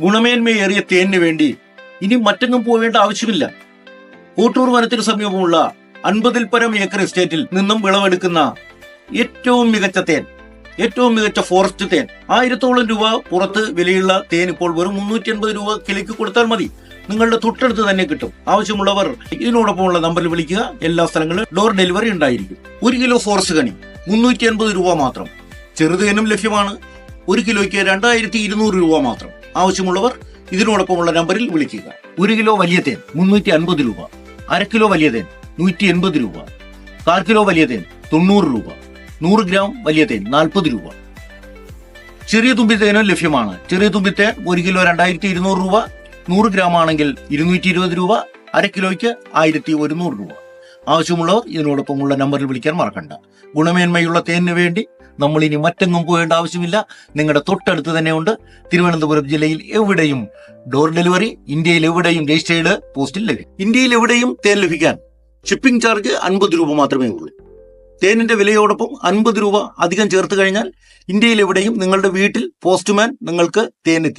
ഗുണമേന്മയേറിയ തേനിന് വേണ്ടി ഇനി മറ്റെങ്ങും പോവേണ്ട ആവശ്യമില്ല. കോട്ടൂർ വനത്തിന് സമീപമുള്ള 50-ൽ പരം ഏക്കർ എസ്റ്റേറ്റിൽ നിന്നും വിളവെടുക്കുന്ന ഏറ്റവും മികച്ച തേൻ, ഏറ്റവും മികച്ച ഫോറസ്റ്റ് തേൻ, 1000-ഓളം രൂപ പുറത്ത് വിലയുള്ള തേൻ ഇപ്പോൾ വെറും 350 രൂപ കിലോയ്ക്ക് കൊടുത്താൽ മതി. നിങ്ങളുടെ തൊട്ടടുത്ത് തന്നെ കിട്ടും. ആവശ്യമുള്ളവർ ഇതിനോടൊപ്പമുള്ള നമ്പറിൽ വിളിക്കുക. എല്ലാ സ്ഥലങ്ങളിലും ഡോർ ഡെലിവറി ഉണ്ടായിരിക്കും. 1 കിലോ ഫോറസ്റ്റ് കണി 350 രൂപ മാത്രം. ചെറുതേനും ലഭ്യമാണ്. 1 കിലോയ്ക്ക് 2200 രൂപ മാത്രം. ആവശ്യമുള്ളവർ ഇതിനോടൊപ്പമുള്ള നമ്പറിൽ വിളിക്കുക. 1 കിലോ വലിയ തേൻ 350 രൂപ, 1/2 കിലോ വലിയ തേൻ 180 രൂപ, 1/4 കിലോ വലിയ തേൻ 90 രൂപ, 100 ഗ്രാം വലിയ തേൻ 40 രൂപ. ചെറിയ തുമ്പിത്തേനും ലഭ്യമാണ്. ചെറിയ തുമ്പിത്തേൻ 1 കിലോ 2200 രൂപ, 100 ഗ്രാം ആണെങ്കിൽ 220 രൂപ, 1/2 കിലോയ്ക്ക് 1100 രൂപ. ആവശ്യമുള്ളവർ ഇതിനോടൊപ്പമുള്ള നമ്പറിൽ വിളിക്കാൻ മറക്കണ്ട. ഗുണമേന്മയുള്ള തേനിന് വേണ്ടി നമ്മൾ ഇനി മറ്റെങ്ങും പോകേണ്ട ആവശ്യമില്ല. നിങ്ങളുടെ തൊട്ടടുത്ത് തന്നെ ഉണ്ട്. തിരുവനന്തപുരം ജില്ലയിൽ എവിടെയും ഡോർ ഡെലിവറി, ഇന്ത്യയിൽ എവിടെയും രജിസ്റ്റേർഡ് പോസ്റ്റിൽ ലഭിക്കും. ഇന്ത്യയിൽ എവിടെയും തേൻ ലഭിക്കാൻ ഷിപ്പിംഗ് ചാർജ് 50 രൂപ മാത്രമേ ഉള്ളൂ. തേനിന്റെ വിലയോടൊപ്പം 50 രൂപ അധികം ചേർത്ത് കഴിഞ്ഞാൽ ഇന്ത്യയിൽ എവിടെയും നിങ്ങളുടെ വീട്ടിൽ പോസ്റ്റ്മാൻ നിങ്ങൾക്ക് തേൻ എത്തിക്കും.